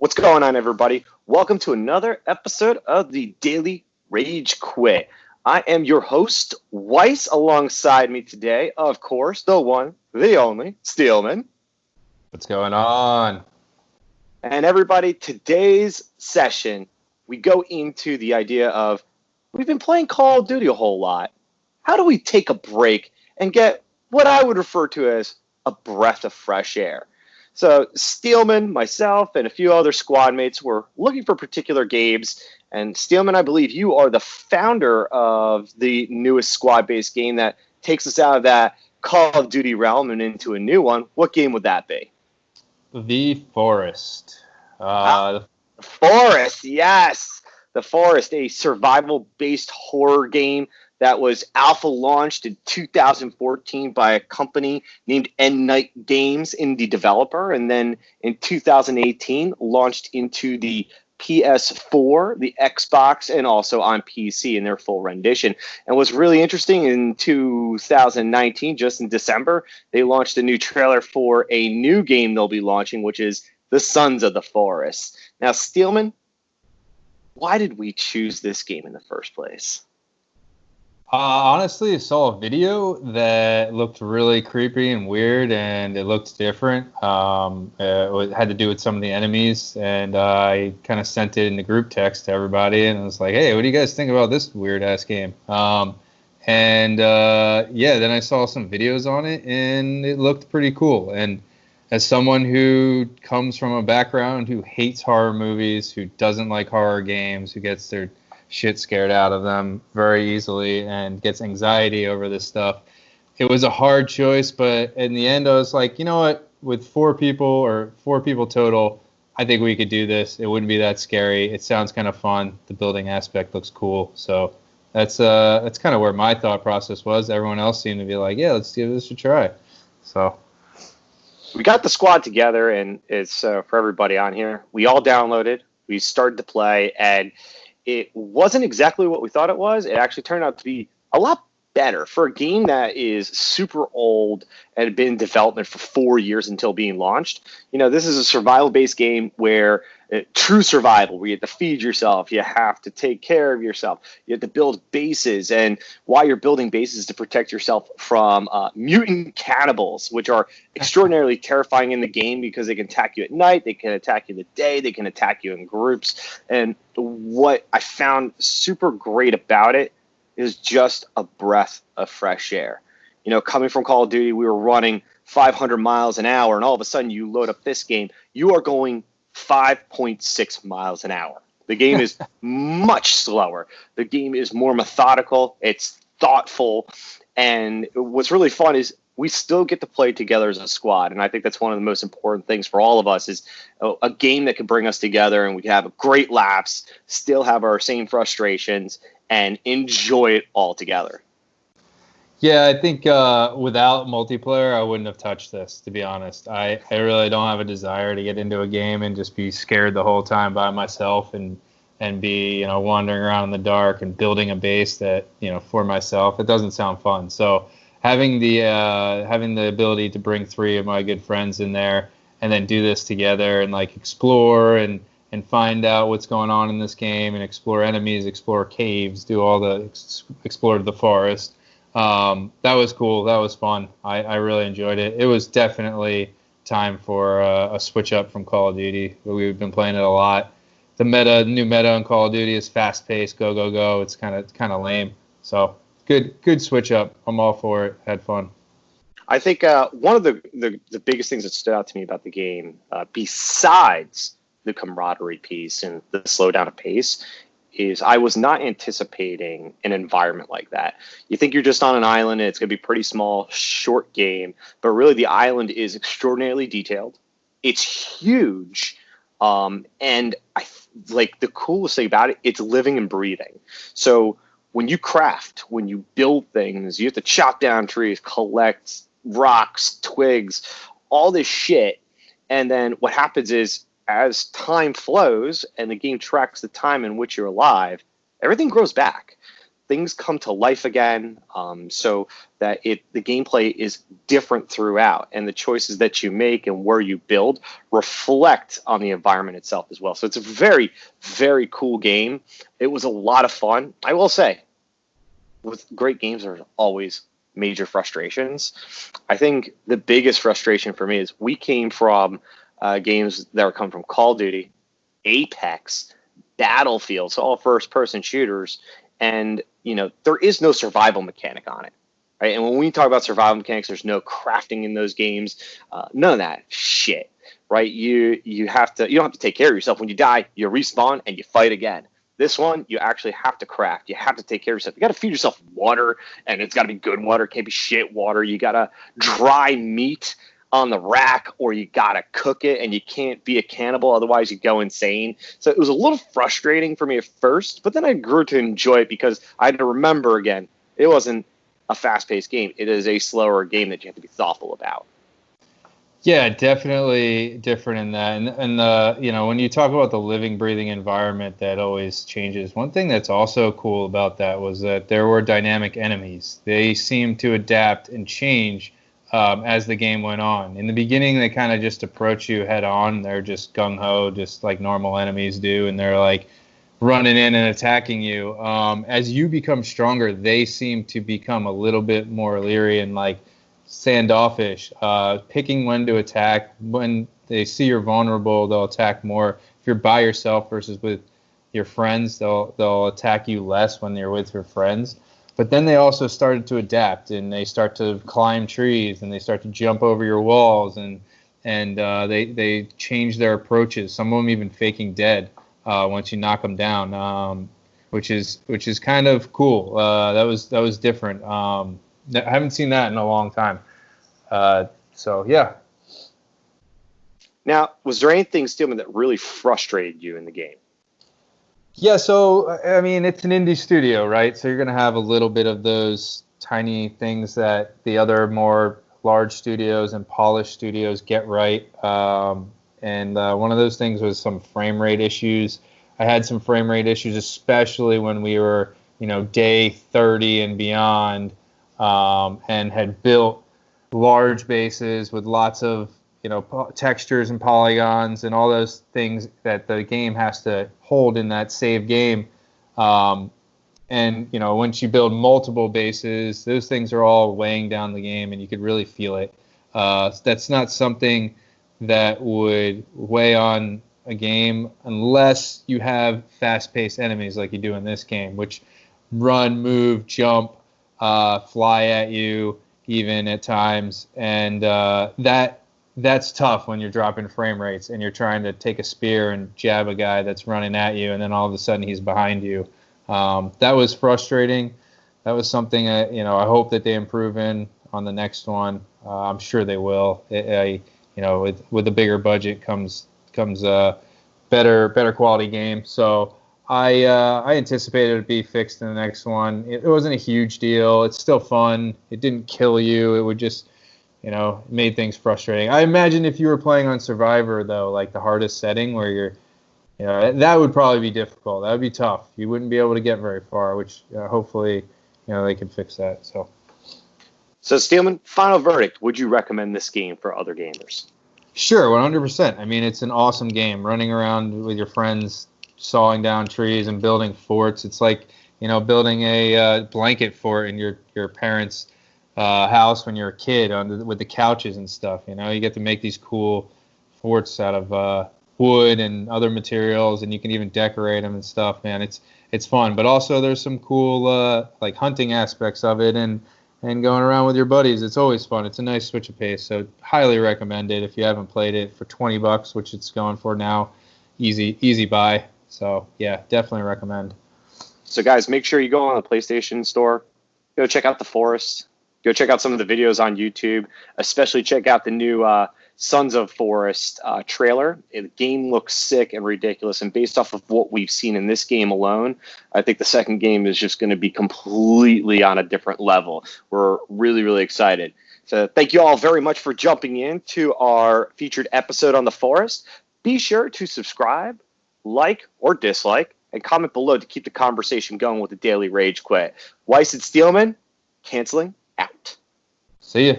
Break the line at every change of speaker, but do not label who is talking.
What's going on, everybody? Welcome to another episode of the Daily Rage Quit. I am your host, WEISS. Alongside me today, of course, the one, the only, STEELMAN.
What's going on?
And everybody, today's session, we go into the idea of, we've been playing Call of Duty a whole lot. How do we take a break and get what I would refer to as a breath of fresh air? So STEELMAN, myself, and a few other squad mates were looking for particular games. And STEELMAN, I believe you are the founder of the newest squad-based game that takes us out of that Call of Duty realm and into a new one. What game would that be?
The Forest.
The Forest, yes. The Forest, a survival-based horror game that was alpha launched in 2014 by a company named End Night Games, indie developer, and then in 2018 launched into the PS4, the Xbox, and also on PC in their full rendition. And what's really interesting, in 2019, just in December, they launched a new trailer for a new game they'll be launching, which is The Sons of the Forest. Now, STEELMAN, why did we choose this game in the first place?
Honestly, I saw a video that looked really creepy and weird, and it looked different. It had to do with some of the enemies, and I kind of sent it in the group text to everybody, and I was like, hey, what do you guys think about this weird-ass game? Then I saw some videos on it, and it looked pretty cool. And as someone who comes from a background who hates horror movies, who doesn't like horror games, who gets their shit scared out of them very easily and gets anxiety over this stuff, it was a hard choice. But in the end, I was like, you know what? With four people total, I think we could do this. It wouldn't be that scary. It sounds kind of fun. The building aspect looks cool. So that's kind of where my thought process was. Everyone else seemed to be like, yeah, let's give this a try. So
we got the squad together, and it's for everybody on here. We all downloaded. We started to play, and it wasn't exactly what we thought it was. It actually turned out to be a lot better for a game that is super old and had been in development for 4 years until being launched. You know, this is a survival-based game where true survival, where you have to feed yourself, you have to take care of yourself, you have to build bases, and while you're building bases to protect yourself from mutant cannibals, which are extraordinarily terrifying in the game because they can attack you at night, they can attack you in the day, they can attack you in groups. And what I found super great about it is just a breath of fresh air. You know, coming from Call of Duty, we were running 500 miles an hour, and all of a sudden you load up this game, you are going 5.6 miles an hour. The game is much slower. The game is more methodical. It's thoughtful. And what's really fun is we still get to play together as a squad. And I think that's one of the most important things for all of us, is a game that can bring us together, and we can have great laughs, still have our same frustrations, and enjoy it all together.
Yeah, I think without multiplayer, I wouldn't have touched this, to be honest. I really don't have a desire to get into a game and just be scared the whole time by myself and be, you know, wandering around in the dark and building a base that, you know, for myself. It doesn't sound fun. So having the ability to bring three of my good friends in there and then do this together and like explore and find out what's going on in this game and explore enemies, explore caves, do all the explore the forest. That was cool. That was fun. I really enjoyed it. It was definitely time for a switch up from Call of Duty. We've been playing it a lot. The new meta on Call of Duty is fast paced, go go go. It's kind of lame. So good switch up. I'm all for it. Had fun.
I think one of the biggest things that stood out to me about the game, besides the camaraderie piece and the slowdown of pace, is I was not anticipating an environment like that. You think you're just on an island and it's going to be pretty small, short game, but really the island is extraordinarily detailed. It's huge. And I like the coolest thing about it, it's living and breathing. So when you craft, when you build things, you have to chop down trees, collect rocks, twigs, all this shit. And then what happens is, as time flows and the game tracks the time in which you're alive, everything grows back. things come to life again, so that the gameplay is different throughout, and the choices that you make and where you build reflect on the environment itself as well. So it's a very, very cool game. It was a lot of fun. I will say, with great games, there's always major frustrations. I think the biggest frustration for me is we came from games that were coming from Call of Duty, Apex, Battlefield, so all first-person shooters, and there is no survival mechanic on it, right? And when we talk about survival mechanics, there's no crafting in those games, none of that shit, right? You don't have to take care of yourself. When you die, you respawn and you fight again. This one, you actually have to craft. You have to take care of yourself. You got to feed yourself water, and it's got to be good water. It can't be shit water. You got to dry meat on the rack, or you got to cook it, and you can't be a cannibal. Otherwise, you go insane. So it was a little frustrating for me at first, but then I grew to enjoy it because I had to remember again, it wasn't a fast-paced game. It is a slower game that you have to be thoughtful about.
Yeah, definitely different in that. And when you talk about the living, breathing environment that always changes, one thing that's also cool about that was that there were dynamic enemies. They seemed to adapt and change as the game went on. In the beginning, they kind of just approach you head on. They're just gung-ho, just like normal enemies do, and they're like running in and attacking you. As you become stronger, they seem to become a little bit more leery and like standoffish, picking when to attack. When they see you're vulnerable, they'll attack more. If you're by yourself versus with your friends, they'll attack you less when you're with your friends. But then they also started to adapt, and they start to climb trees, and they start to jump over your walls, and they change their approaches. Some of them even faking dead once you knock them down, which is kind of cool. That was different. I haven't seen that in a long time. So yeah.
Now, was there anything, Steelman, that really frustrated you in the game?
Yeah, so, I mean, it's an indie studio, right? So you're going to have a little bit of those tiny things that the other more large studios and polished studios get right. And one of those things was some frame rate issues. I had some frame rate issues, especially when we were, day 30 and beyond, and had built large bases with lots of textures and polygons and all those things that the game has to hold in that save game. And once you build multiple bases, those things are all weighing down the game, and you could really feel it. That's not something that would weigh on a game unless you have fast-paced enemies like you do in this game, which run, move, jump, fly at you even at times. And that's tough when you're dropping frame rates and you're trying to take a spear and jab a guy that's running at you, and then all of a sudden he's behind you. That was frustrating. That was something I hope that they improve on the next one. I'm sure they will. With a bigger budget comes a better quality game. So I anticipated it to be fixed in the next one. It wasn't a huge deal. It's still fun. It didn't kill you. It would just made things frustrating. I imagine if you were playing on Survivor, though, like the hardest setting where you're, that would probably be difficult. That would be tough. You wouldn't be able to get very far, which hopefully, they can fix that.
So Steelman, final verdict. Would you recommend this game for other gamers?
Sure, 100%. I mean, it's an awesome game. Running around with your friends, sawing down trees and building forts. It's like, building a blanket fort in your parents' house when you're a kid with the couches and stuff. You get to make these cool forts out of wood and other materials, and you can even decorate them and stuff. Man, it's fun. But also there's some cool like hunting aspects of it, and going around with your buddies. It's always fun. It's a nice switch of pace. So highly recommend it if you haven't played it for $20, which it's going for now. Easy buy. So yeah, definitely recommend.
So guys, make sure you go on the PlayStation Store. Go check out The Forest. Go check out some of the videos on YouTube. Especially check out the new Sons of Forest trailer. The game looks sick and ridiculous. And based off of what we've seen in this game alone, I think the second game is just going to be completely on a different level. We're really, really excited. So thank you all very much for jumping in to our featured episode on The Forest. Be sure to subscribe, like, or dislike, and comment below to keep the conversation going with the Daily Rage Quit. Weiss and Steelman, canceling out.
See ya.